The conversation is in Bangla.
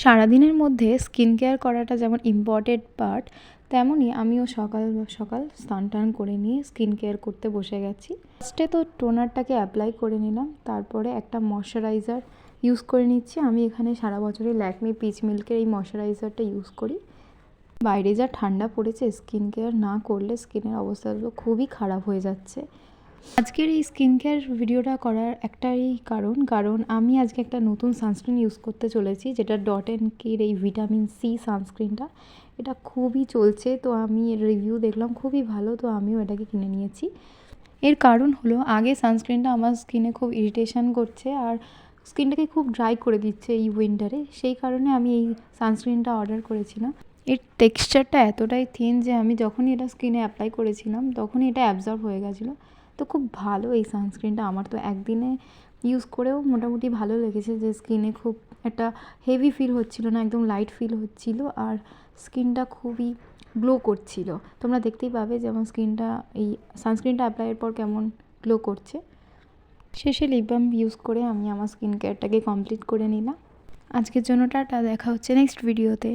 সারাদিনের মধ্যে স্কিন কেয়ার করাটা যেমন ইম্পর্টেন্ট পার্ট, তেমনই আমিও সকাল সকাল স্নান টান করে নিয়ে স্কিন কেয়ার করতে বসে গেছি। ফার্স্টে তো টোনারটাকে অ্যাপ্লাই করে নিলাম, তারপরে একটা ময়শ্চারাইজার ইউজ করে নিচ্ছি। আমি এখানে সারা বছরই ল্যাকমি পিচ মিল্কের এই ময়শ্চারাইজারটা ইউজ করি। বাইরে যা ঠান্ডা পড়েছে, স্কিন কেয়ার না করলে স্কিনের অবস্থা তো খুবই খারাপ হয়ে যাচ্ছে। আজকের এই স্কিন কেয়ার ভিডিওটা করার একটাই কারণ আমি আজকে একটা নতুন সানস্ক্রিন ইউজ করতে চলেছি, যেটা ডট অ্যান্ড কির এই ভিটামিন সি সানস্ক্রিনটা। এটা খুবই চলছে, তো আমি এর রিভিউ দেখলাম খুবই ভালো, তো আমিও এটাকে কিনে নিয়েছি। এর কারণ হলো, আগে সানস্ক্রিনটা আমার স্কিনে খুব ইরিটেশন করছে আর স্কিনটাকে খুব ড্রাই করে দিচ্ছে এই উইন্টারে। সেই কারণে আমি এই সানস্ক্রিনটা অর্ডার করেছিলাম। এর টেক্সচারটা এতটাই থিন যে আমি যখনই এটা স্কিনে অ্যাপ্লাই করেছিলাম তখনই এটা অ্যাবজর্ব হয়ে গেছিলো। তো খুব ভালো এই সানস্ক্রিনটা। আমার তো একদিনে ইউজ করেও মোটামুটি ভালো লেগেছে, যে স্কিনে খুব একটা হেভি ফিল হচ্ছিলো না, একদম লাইট ফিল হচ্ছিলো আর স্কিনটা খুবই গ্লো করছিল। তোমরা দেখতেই পাবে যে আমার স্কিনটা এই সানস্ক্রিনটা অ্যাপ্লাইয়ের পর কেমন গ্লো করছে। শেষে লিপ বাম ইউজ করে আমি আমার স্কিন কেয়ারটাকে কমপ্লিট করে নিলাম। আজকের জন্য টাটা, দেখা হচ্ছে নেক্সট ভিডিওতে।